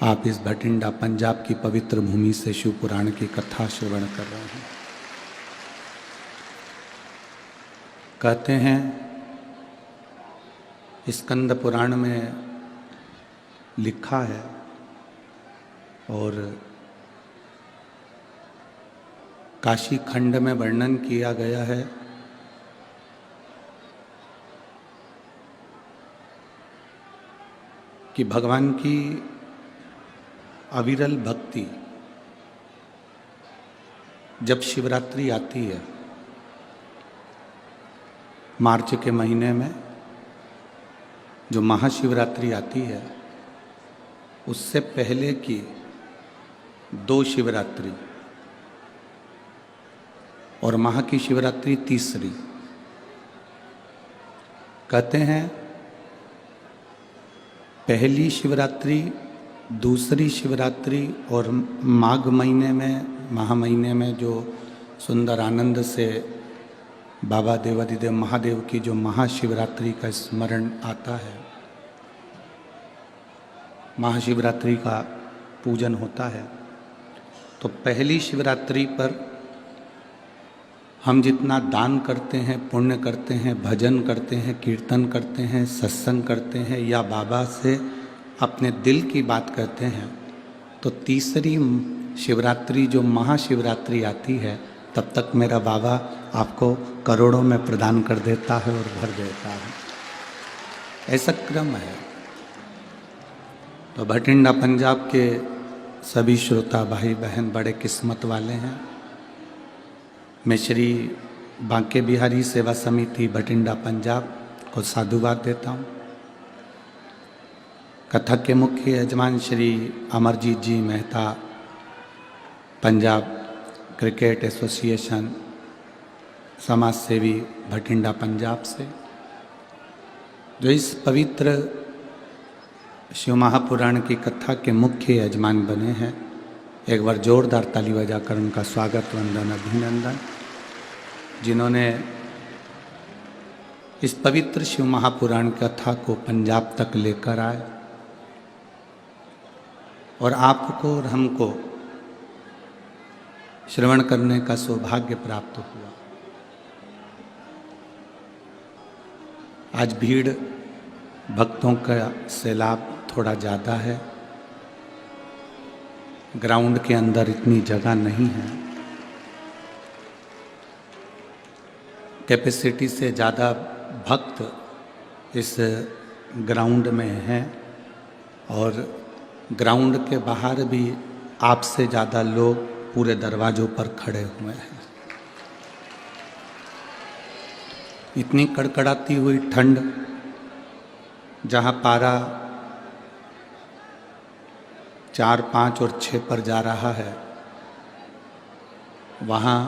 आप इस भटिंडा पंजाब की पवित्र भूमि से शिव पुराण की कथा श्रवण कर रहे हैं। कहते हैं स्कंद पुराण में लिखा है और काशी खंड में वर्णन किया गया है कि भगवान की अविरल भक्ति जब शिवरात्रि आती है मार्च के महीने में, जो महाशिवरात्रि आती है उससे पहले की 2 शिवरात्रि और माह की शिवरात्रि तीसरी, कहते हैं पहली शिवरात्रि, दूसरी शिवरात्रि और माघ महीने में, माह महीने में जो सुंदर आनंद से बाबा देवाधिदेव महादेव की जो महाशिवरात्रि का स्मरण आता है, महाशिवरात्रि का पूजन होता है, तो पहली शिवरात्रि पर हम जितना दान करते हैं, पुण्य करते हैं, भजन करते हैं, कीर्तन करते हैं, सत्संग करते हैं या बाबा से अपने दिल की बात कहते हैं, तो तीसरी शिवरात्रि जो महाशिवरात्रि आती है तब तक मेरा बाबा आपको करोड़ों में प्रदान कर देता है और भर देता है। ऐसा क्रम है। तो भटिंडा पंजाब के सभी श्रोता भाई बहन बड़े किस्मत वाले हैं। मैं श्री बांके बिहारी सेवा समिति भटिंडा पंजाब को साधुवाद देता हूँ। कथा के मुख्य यजमान श्री अमरजीत जी मेहता, पंजाब क्रिकेट एसोसिएशन समाज सेवी भटिंडा पंजाब से, जो इस पवित्र शिव महापुराण की कथा के मुख्य यजमान बने हैं। एक बार जोरदार ताली बजाकर उनका स्वागत, वंदन, अभिनंदन। जिन्होंने इस पवित्र शिव महापुराण कथा को पंजाब तक लेकर आए और आपको और हमको श्रवण करने का सौभाग्य प्राप्त हुआ। आज भीड़ भक्तों का सैलाब थोड़ा ज़्यादा है, ग्राउंड के अंदर इतनी जगह नहीं है, कैपेसिटी से ज़्यादा भक्त इस ग्राउंड में हैं और ग्राउंड के बाहर भी आपसे ज़्यादा लोग पूरे दरवाज़ों पर खड़े हुए हैं। इतनी कड़कड़ाती हुई ठंड, जहाँ पारा 4, 5 और 6 पर जा रहा है, वहाँ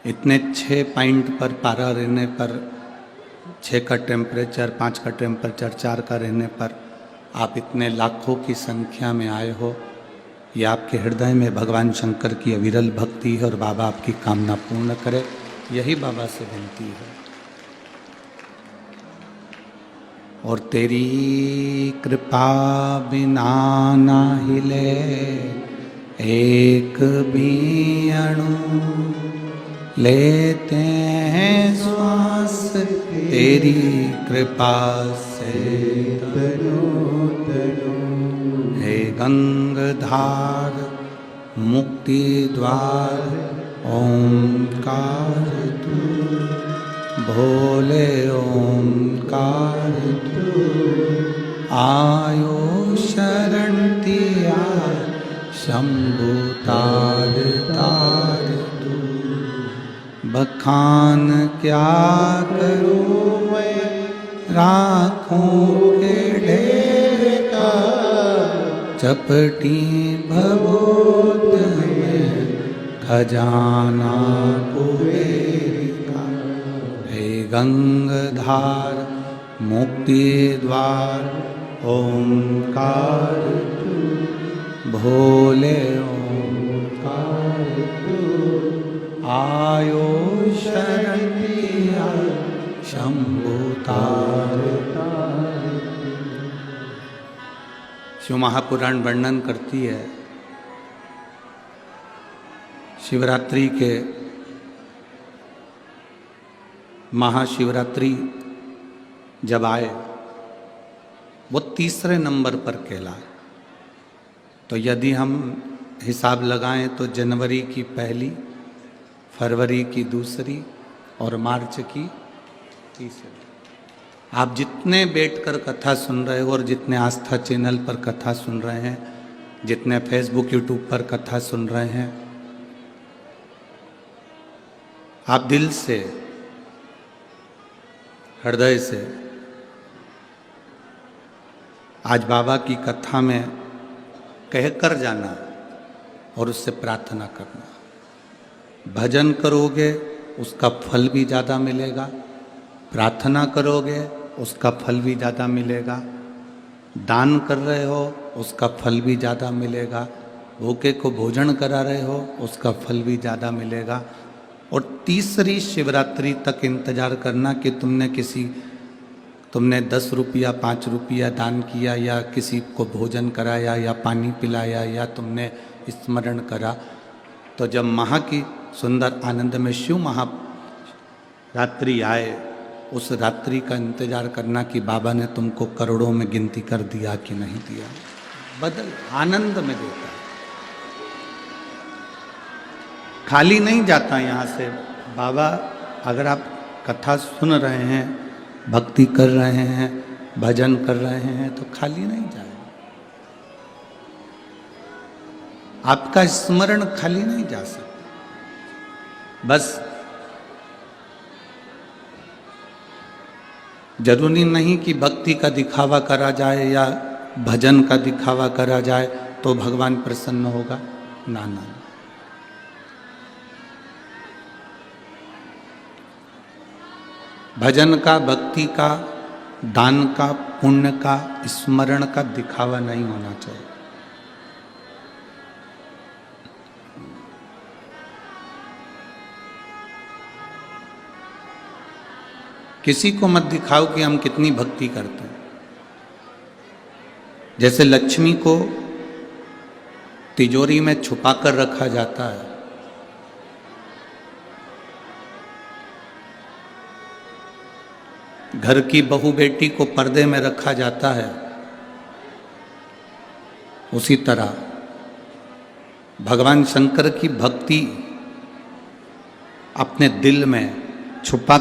इतने 6 पॉइंट पर पारा रहने पर, 6 का टेम्परेचर, 5 का टेम्परेचर, 4 का रहने पर आप इतने लाखों की संख्या में आए हो, ये आपके हृदय में भगवान शंकर की अविरल भक्ति है और बाबा आपकी कामना पूर्ण करे, यही बाबा से विनती है। और तेरी कृपा बिना ना हिले एक भी अणु, लेते हैं श्वास तेरी कृपा से तनो तनो। हे गंगाधार मुक्ति द्वार ओंकार तू, भोले ओंकार तू, आयो शरण तिया शंभु तार तार तू। बखान क्या करूँ मैं राखों के ढेर का, चपटी भभूत में खजाना कुबेर का। हे गंगाधार मुक्ति द्वार ओंकार तू, भोले ओंकार तू, आयो शरण तिया शंभु तार तार। शिव महापुराण वर्णन करती है शिवरात्रि के महाशिवरात्रि जब आए वो तीसरे नंबर पर कहलाए। तो यदि हम हिसाब लगाएं तो जनवरी की पहली, फरवरी की दूसरी और मार्च की तीसरी। आप जितने बैठकर कथा सुन रहे हो और जितने आस्था चैनल पर कथा सुन रहे हैं, जितने फेसबुक यूट्यूब पर कथा सुन रहे हैं, आप दिल से, हृदय से आज बाबा की कथा में कहकर जाना और उससे प्रार्थना करना। भजन करोगे उसका फल भी ज़्यादा मिलेगा, प्रार्थना करोगे उसका फल भी ज़्यादा मिलेगा, दान कर रहे हो उसका फल भी ज़्यादा मिलेगा, भूखे को भोजन करा रहे हो उसका फल भी ज़्यादा मिलेगा। और तीसरी शिवरात्रि तक इंतज़ार करना कि तुमने 10 रुपया 5 रुपया दान किया या किसी को भोजन कराया या पानी पिलाया या तुमने स्मरण करा। तो जब महा की सुंदर आनंद में शिव महारात्रि आए, उस रात्रि का इंतजार करना कि बाबा ने तुमको करोड़ों में गिनती कर दिया कि नहीं दिया। बदल आनंद में देता है, खाली नहीं जाता यहाँ से। बाबा अगर आप कथा सुन रहे हैं, भक्ति कर रहे हैं, भजन कर रहे हैं तो खाली नहीं जाए। आपका स्मरण खाली नहीं जा सकता। बस जरूरी नहीं कि भक्ति का दिखावा करा जाए या भजन का दिखावा करा जाए तो भगवान प्रसन्न होगा। ना ना, भजन का, भक्ति का, दान का, पुण्य का, स्मरण का दिखावा नहीं होना चाहिए। किसी को मत दिखाओ कि हम कितनी भक्ति करते हैं। जैसे लक्ष्मी को तिजोरी में छुपा कर रखा जाता है, घर की बहू बेटी को पर्दे में रखा जाता है, उसी तरह भगवान शंकर की भक्ति अपने दिल में छुपा